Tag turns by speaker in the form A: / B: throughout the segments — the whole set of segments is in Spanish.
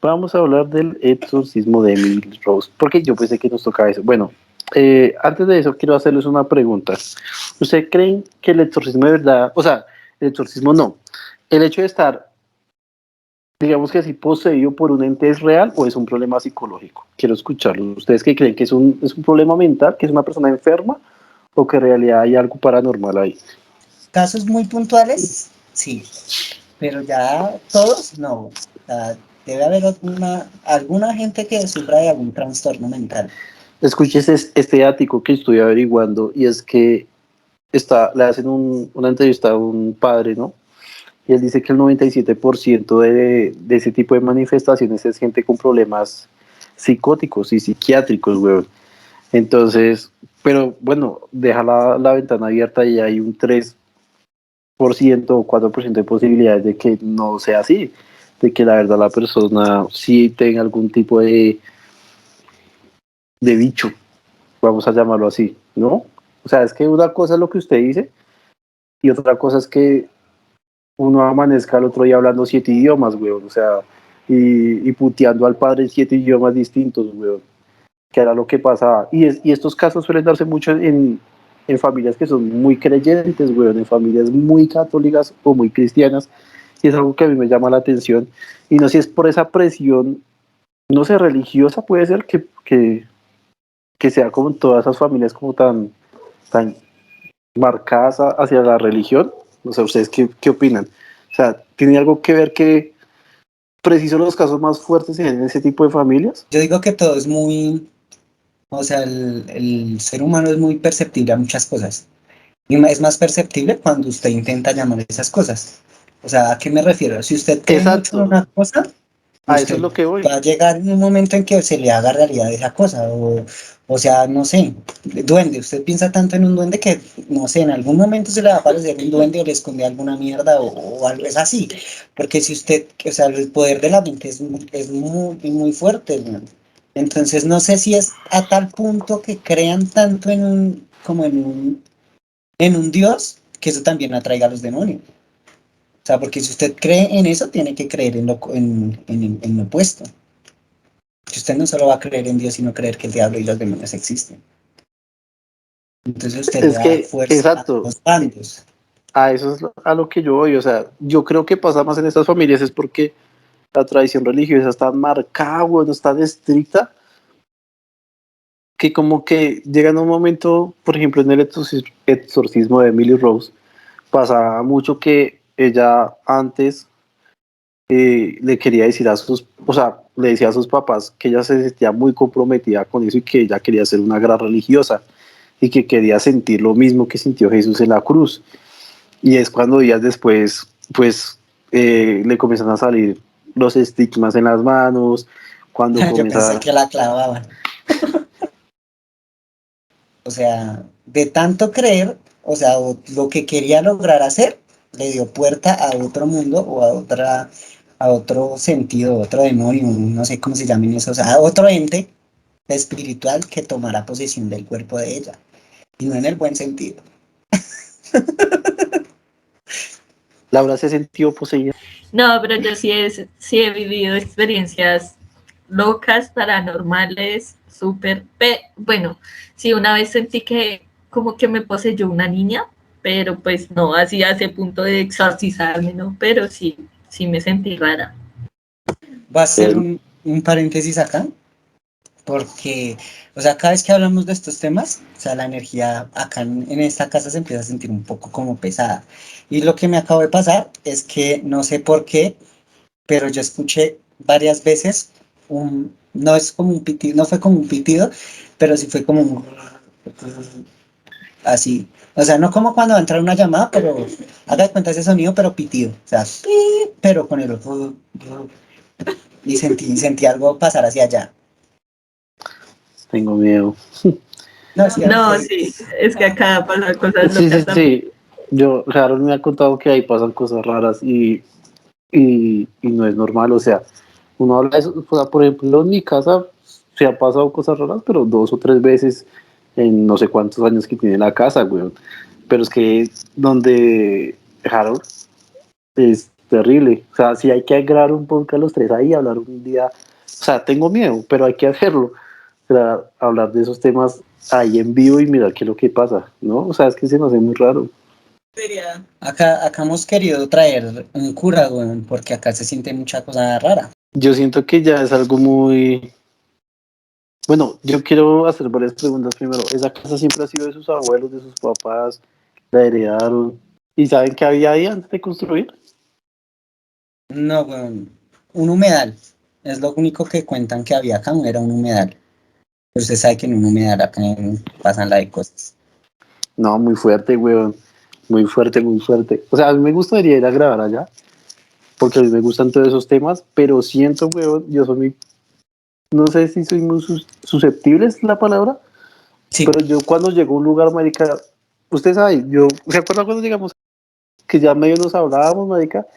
A: Vamos a hablar del exorcismo de Emily Rose, porque yo pensé que nos tocaba eso. Bueno, antes de eso quiero hacerles una pregunta. ¿Ustedes creen que el exorcismo de verdad, o sea, el exorcismo no, el hecho de estar, digamos que así, poseído por un ente es real o es un problema psicológico? Quiero escucharlo. ¿Ustedes qué creen? ¿Que es un problema mental, que es una persona enferma o que en realidad hay algo paranormal ahí?
B: Casos muy puntuales, sí, pero ya todos no. O sea, debe haber alguna gente que sufra de algún trastorno mental.
A: Escuché este ático que estoy averiguando y es que le hacen una entrevista a un padre, ¿no? Y él dice que el 97% de ese tipo de manifestaciones es gente con problemas psicóticos y psiquiátricos, weón. Entonces, pero bueno, deja la ventana abierta y hay un 3% o 4% de posibilidades de que no sea así, de que la verdad la persona sí tenga algún tipo de bicho, vamos a llamarlo así, ¿no? O sea, es que una cosa es lo que usted dice y otra cosa es que uno amanezca el otro día hablando 7 idiomas, weón, o sea, y puteando al padre en 7 idiomas distintos, weón, que era lo que pasaba. Y estos casos suelen darse mucho en familias que son muy creyentes, weón, en familias muy católicas o muy cristianas, y es algo que a mí me llama la atención. Y no sé si es por esa presión, no sé, religiosa puede ser que sea como en todas esas familias como tan marcadas hacia la religión. O sea, ¿ustedes qué opinan? O sea, ¿tiene algo que ver que preciso los casos más fuertes en ese tipo de familias?
B: Yo digo que todo es muy, o sea, el ser humano es muy perceptible a muchas cosas. Y es más perceptible cuando usted intenta llamar esas cosas. O sea, ¿a qué me refiero? Si usted cree mucho en
A: Exacto,
B: una cosa,
A: a eso es
B: usted
A: lo que voy.
B: va a llegar en un momento en que se le haga realidad esa cosa. O sea, no sé, duende. Usted piensa tanto en un duende que, no sé, en algún momento se le va a aparecer un duende o le esconde alguna mierda o algo. Es así. Porque si usted, o sea, el poder de la mente es muy, muy fuerte, ¿no? Entonces, no sé si es a tal punto que crean tanto como en un Dios, que eso también atraiga a los demonios. O sea, porque si usted cree en eso, tiene que creer en lo opuesto. Si usted no solo va a creer en Dios, sino creer que el diablo y los demonios existen. Entonces usted le
A: Es
B: da
A: que,
B: fuerza a
A: exacto,
B: los bandos.
A: a eso es a lo que yo voy. O sea, yo creo que pasa más en estas familias es porque la tradición religiosa está marcada, bueno, está estricta, que como que llega en un momento, por ejemplo, en el exorcismo de Emily Rose, pasaba mucho que ella antes le quería decir o sea, le decía a sus papás que ella se sentía muy comprometida con eso y que ella quería ser una gran religiosa y que quería sentir lo mismo que sintió Jesús en la cruz. Y es cuando días después, pues, le comienzan a salir los estigmas en las manos, cuando
B: Yo pensé
A: comienza...
B: que la clavaban. O sea, de tanto creer, o sea, lo que quería lograr hacer, le dio puerta a otro mundo o a otro sentido, otro demonio, no sé cómo se llamen eso, o sea, a otro ente espiritual que tomará posesión del cuerpo de ella. Y no en el buen sentido.
A: Laura se sintió poseída.
C: No, pero yo sí he vivido experiencias locas, paranormales, súper... Bueno, sí, una vez sentí que como que me poseyó una niña, pero pues no así a ese punto de exorcizarme, ¿no? Pero sí, sí me sentí rara.
B: Va a ser un paréntesis acá, porque, o sea, cada vez que hablamos de estos temas, o sea, la energía acá en esta casa se empieza a sentir un poco como pesada. Y lo que me acabo de pasar es que no sé por qué, pero yo escuché varias veces no es como un pitido, no fue como un pitido, pero sí fue como un así. O sea, no como cuando va a entrar una llamada, pero haga de cuenta ese sonido, pero pitido. O sea, pero con el y sentí algo pasar hacia allá.
A: Tengo miedo.
B: No, es que
C: No, sí, es que acá pasan cosas
A: Sí, sí,
C: locas también.
A: sí. Harold me ha contado que ahí pasan cosas raras y no es normal. O sea, uno habla de eso. O sea, por ejemplo, en mi casa se han pasado cosas raras, pero 2 o 3 veces en no sé cuántos años que tiene la casa, güey. Pero es que donde Harold, terrible. O sea, si hay que grabar un podcast los tres ahí, hablar un día, o sea, tengo miedo, pero hay que hacerlo. O sea, hablar de esos temas ahí en vivo y mirar qué es lo que pasa, ¿no? O sea, es que se me hace muy raro.
B: Acá hemos querido traer un cura, weón, porque acá se siente mucha cosa rara.
A: Yo siento que ya es algo muy... Bueno, yo quiero hacer varias preguntas primero. ¿Esa casa siempre ha sido de sus abuelos, de sus papás? ¿La heredaron? ¿Y saben qué había ahí antes de construir?
B: No, weón, un humedal. Es lo único que cuentan que había acá, era un humedal. Pero usted sabe que en un humedal acá pasan la de cosas.
A: No, muy fuerte, weón. Muy fuerte, muy fuerte. O sea, a mí me gustaría ir a grabar allá, porque a mí me gustan todos esos temas, pero siento, weón, yo soy muy... No sé si soy muy susceptible, es la palabra,
B: Sí,
A: pero yo cuando llego a un lugar, marica, usted sabe, yo... ¿Se acuerda cuando llegamos? Que ya medio nos hablábamos, marica,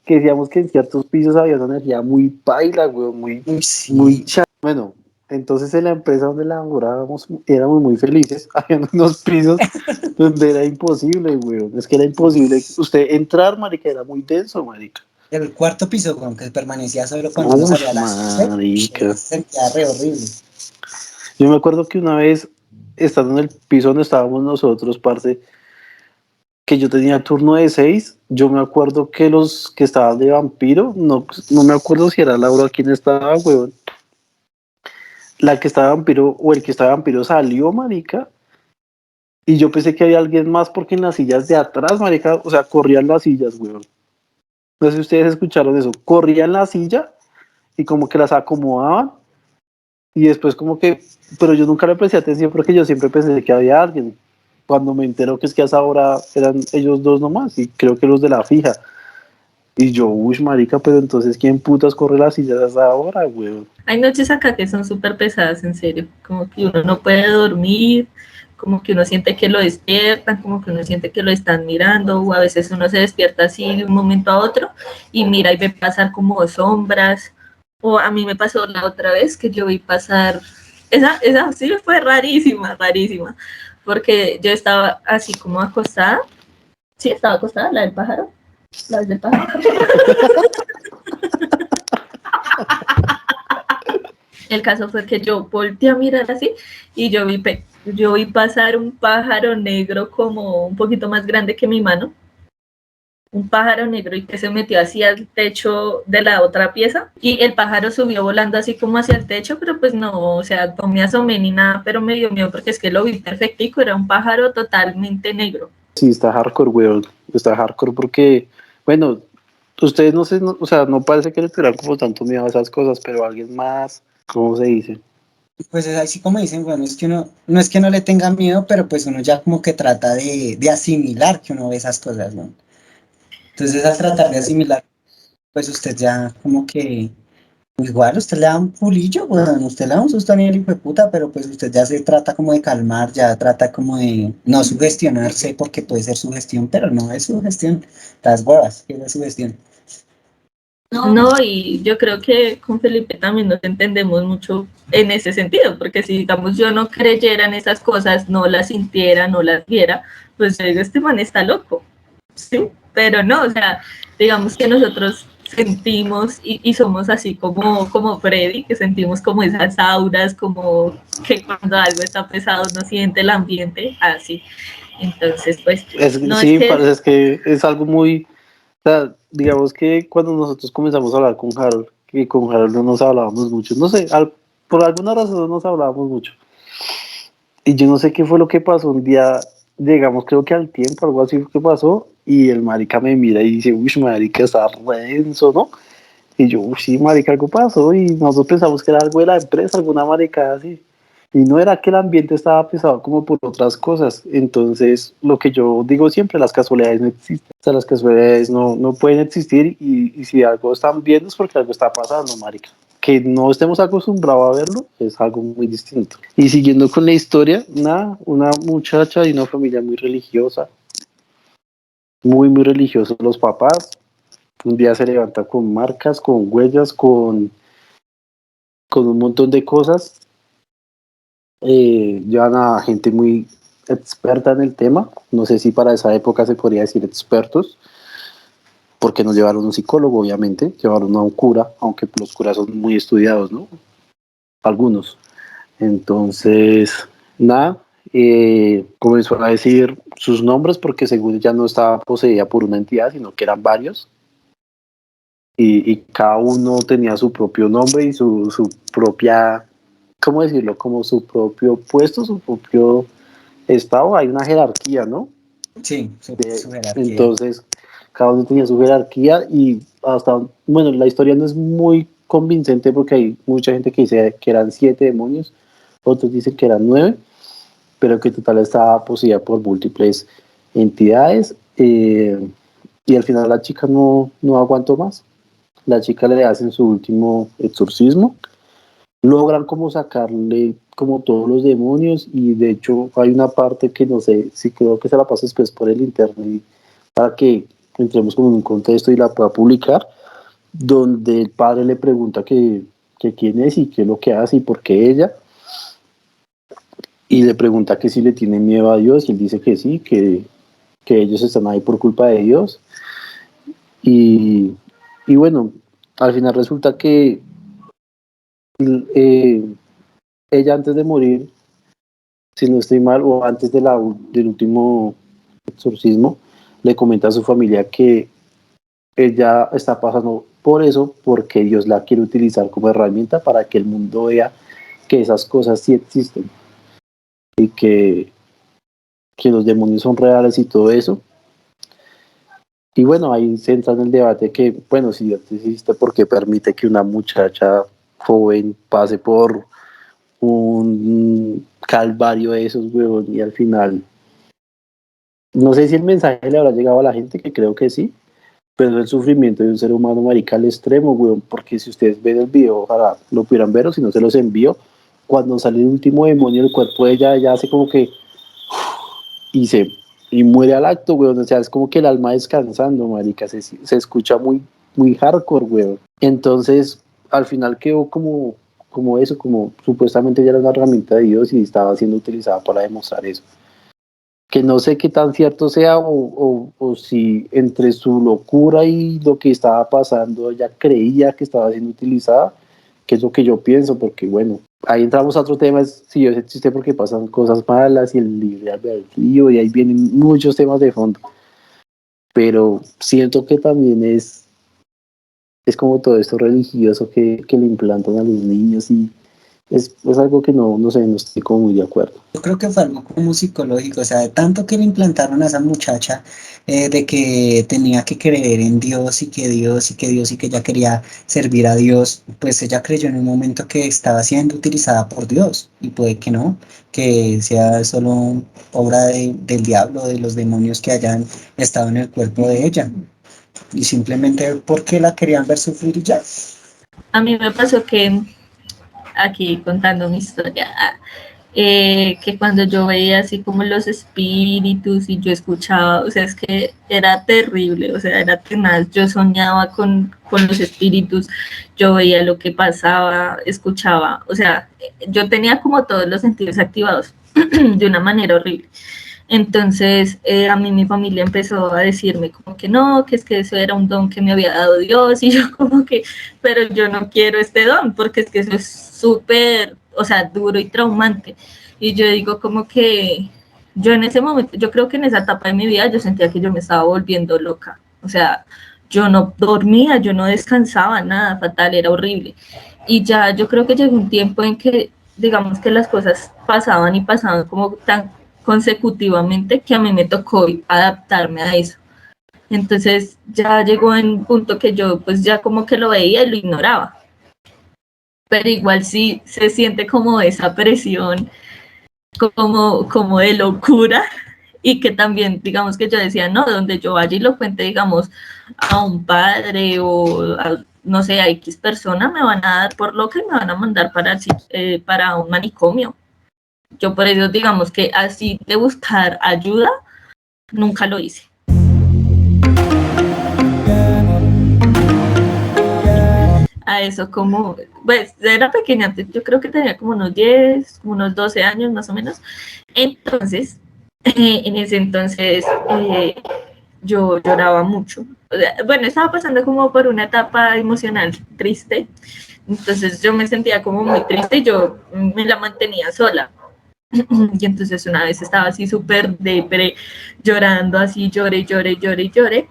A: que decíamos que en ciertos pisos había una energía muy paila, weón,
B: uy,
A: muy
B: sí.
A: bueno. Entonces en la empresa donde laborábamos éramos muy felices, había unos pisos donde era imposible, weón, es que era imposible, usted entrar, marica, era muy denso, marica.
B: El cuarto piso, weón, que permanecía solo cuando uno
A: Uf,
B: salía a las 11,
A: marica.
B: se sentía re horrible.
A: Yo me acuerdo que una vez, estando en el piso donde estábamos nosotros, parce, que yo tenía turno de 6, yo me acuerdo que los que estaban de vampiro, no me acuerdo si era Laura quien estaba, weón. La que estaba de vampiro o el que estaba de vampiro salió, marica, y yo pensé que había alguien más porque en las sillas de atrás, marica, o sea, corrían las sillas, weón. No sé si ustedes escucharon eso, corrían la silla y como que las acomodaban y después como que, pero yo nunca le presté atención porque yo siempre pensé que había alguien. Cuando me entero que es que a esa hora eran ellos dos nomás y creo que los de la fija. Y yo, uy, marica, pero entonces ¿quién putas corre las sillas a esa hora, weón?
C: Hay noches acá que son súper pesadas, en serio. Como que uno no puede dormir, como que uno siente que lo despiertan, como que uno siente que lo están mirando, o a veces uno se despierta así de un momento a otro y mira y ve pasar como sombras. O a mí me pasó la otra vez que yo vi pasar, esa sí fue rarísima, rarísima, porque yo estaba así como acostada, sí, estaba acostada, la del pájaro, la del pájaro. El caso fue que yo volteé a mirar así y yo vi pasar un pájaro negro como un poquito más grande que mi mano, un pájaro negro y que se metió hacia el techo de la otra pieza y el pájaro subió volando así como hacia el techo, pero pues no, o sea, no me asomé ni nada, pero me dio miedo porque es que lo vi perfectico, era un pájaro totalmente negro.
A: Sí, está hardcore, weón. Está hardcore porque, bueno, ustedes no sé, o sea, no parece que le tuvieran como tanto miedo a esas cosas, pero alguien más, ¿cómo se dice?
B: Pues es así como dicen, bueno, es que uno, no es que no le tenga miedo, pero pues uno ya como que trata de asimilar que uno ve esas cosas, ¿no? Entonces al tratar de asimilar, pues usted ya como que, igual usted le da un pulillo, bueno, usted le da un susto a nivel hijo de puta, pero pues usted ya se trata como de calmar, ya trata como de no sugestionarse, porque puede ser sugestión, pero no es sugestión, las huevas, que es la sugestión.
C: No, y yo creo que con Felipe también nos entendemos mucho en ese sentido, porque si, digamos, yo no creyera en esas cosas, no las sintiera, no las viera, pues yo digo, este man está loco, ¿sí? Pero no, o sea, digamos que nosotros sentimos y somos así como Freddy, que sentimos como esas auras, como que cuando algo está pesado no siente el ambiente, así. Entonces, pues, no es
A: Sí,
C: que
A: parece que es algo muy, o sea, digamos que cuando nosotros comenzamos a hablar con Harold, que con Harold no nos hablábamos mucho, no sé, por alguna razón no nos hablábamos mucho. Y yo no sé qué fue lo que pasó un día, llegamos creo que al tiempo, algo así fue que pasó, y el marica me mira y dice, uy, marica, está re denso, ¿no? Y yo, uy, sí, marica, algo pasó, y nosotros pensamos que era algo de la empresa, alguna maricada así. Y no era que el ambiente estaba pesado como por otras cosas. Entonces, lo que yo digo siempre, las casualidades no existen. O sea, las casualidades no pueden existir y si algo están viendo es porque algo está pasando, marica. Que no estemos acostumbrados a verlo es algo muy distinto. Y siguiendo con la historia, nada, una muchacha de una familia muy religiosa, muy religiosos los papás. Un día se levanta con marcas, con huellas, con un montón de cosas. Llevan a gente muy experta en el tema. No sé si para esa época se podría decir expertos. porque nos llevaron a un psicólogo, obviamente, llevaron a un cura, aunque los curas son muy estudiados, ¿no? Algunos. Entonces, nada, comenzó a decir sus nombres porque según ya no estaba poseída por una entidad, sino que eran varios. Y cada uno tenía su propio nombre y su propia, ¿cómo decirlo? Como su propio puesto, su propio estado. Hay una jerarquía, ¿no?
B: Sí, su jerarquía.
A: Entonces, cada uno tenía su jerarquía y hasta, bueno, la historia no es muy convincente porque hay mucha gente que dice que eran 7 demonios, otros dicen que eran 9, pero que en total estaba poseída por múltiples entidades. Y al final la chica no aguantó más. La chica le hacen su último exorcismo, logran como sacarle como todos los demonios y de hecho hay una parte que no sé si creo que se la paso después por el internet para que entremos como en un contexto y la pueda publicar, donde el padre le pregunta que quién es y qué es lo que hace y por qué ella, y le pregunta que si le tiene miedo a Dios y él dice que sí, que ellos están ahí por culpa de Dios. Y bueno, al final resulta que eh, ella antes de morir, si no estoy mal, o antes del último exorcismo, le comenta a su familia que ella está pasando por eso porque Dios la quiere utilizar como herramienta para que el mundo vea que esas cosas sí existen y que los demonios son reales y todo eso. Y bueno, ahí se entra en el debate que, bueno, si Dios existe, ¿por qué permite que una muchacha joven pase por un calvario de esos, huevos? Y al final, no sé si el mensaje le habrá llegado a la gente, que creo que sí, pero el sufrimiento de un ser humano, marica, al extremo, weón, porque si ustedes ven el video, ojalá lo pudieran ver, o si no se los envío, cuando sale el último demonio, el cuerpo de ella hace como que, y se, y muere al acto, weón, o sea, es como que el alma descansando, marica, se escucha muy hardcore, weón. Entonces, al final quedó como eso, como supuestamente ya era una herramienta de Dios y estaba siendo utilizada para demostrar eso, que no sé qué tan cierto sea o si entre su locura y lo que estaba pasando ella creía que estaba siendo utilizada, que es lo que yo pienso, porque bueno, ahí entramos a otro tema, es si Dios existe porque pasan cosas malas y el libre albedrío y ahí vienen muchos temas de fondo, pero siento que también es como todo esto religioso que le implantan a los niños y es algo que no sé, no estoy como muy de acuerdo.
B: Yo creo que fue algo como psicológico, o sea, de tanto que le implantaron a esa muchacha, de que tenía que creer en Dios y que ella quería servir a Dios, pues ella creyó en un momento que estaba siendo utilizada por Dios y puede que no, que sea solo obra del diablo, de los demonios que hayan estado en el cuerpo de ella y simplemente porque la querían ver sufrir y ya.
C: A mí me pasó que, aquí contando mi historia, que cuando yo veía así como los espíritus y yo escuchaba, o sea, es que era terrible, o sea, era tenaz, yo soñaba con los espíritus, yo veía lo que pasaba, escuchaba, o sea, yo tenía como todos los sentidos activados de una manera horrible. Entonces, a mí mi familia empezó a decirme como que no, que es que eso era un don que me había dado Dios, y yo como que, pero yo no quiero este don, porque es que eso es súper, o sea, duro y traumante. Y yo digo como que yo en ese momento, yo creo que en esa etapa de mi vida yo sentía que yo me estaba volviendo loca. O sea, yo no dormía, yo no descansaba, nada, fatal, era horrible. Y ya yo creo que llegó un tiempo en que, digamos que las cosas pasaban y pasaban como tan consecutivamente que a mí me tocó adaptarme a eso. Entonces ya llegó en un punto que yo pues ya como que lo veía y lo ignoraba. Pero igual sí se siente como esa presión, como de locura, y que también, digamos que yo decía, no, donde yo vaya y lo cuente, digamos, a un padre o a, no sé, a X persona, me van a dar por loca y me van a mandar para un manicomio. Yo por eso, digamos que así de buscar ayuda, nunca lo hice. A eso como, pues era pequeña, yo creo que tenía como unos 10, como unos 12 años más o menos. Entonces, en ese entonces yo lloraba mucho, Bueno, estaba pasando como por una etapa emocional triste, entonces yo me sentía como muy triste y yo me la mantenía sola. Y entonces una vez estaba así súper depre, llorando así, lloré, lloré, lloré, lloré.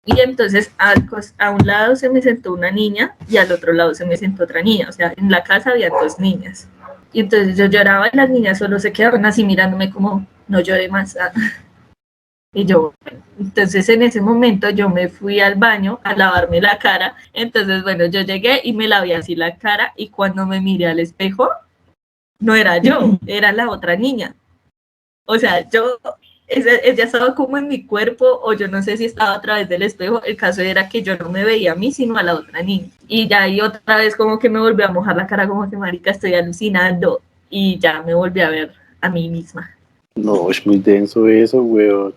C: Y entonces a un lado se me sentó una niña y al otro lado se me sentó otra niña. O sea, en la casa había dos niñas. Y entonces yo lloraba y las niñas solo se quedaban así mirándome como, no lloré más. Y yo, bueno, entonces en ese momento yo me fui al baño a lavarme la cara. Entonces, bueno, yo llegué y me lavé así la cara y cuando me miré al espejo, no era yo, era la otra niña. O sea, ella estaba como en mi cuerpo o yo no sé si estaba a través del espejo. El caso era que yo no me veía a mí, sino a la otra niña. Y ya ahí otra vez como que me volví a mojar la cara como que marica, estoy alucinando y ya me volví a ver a mí misma.
A: No, es muy denso eso, weón.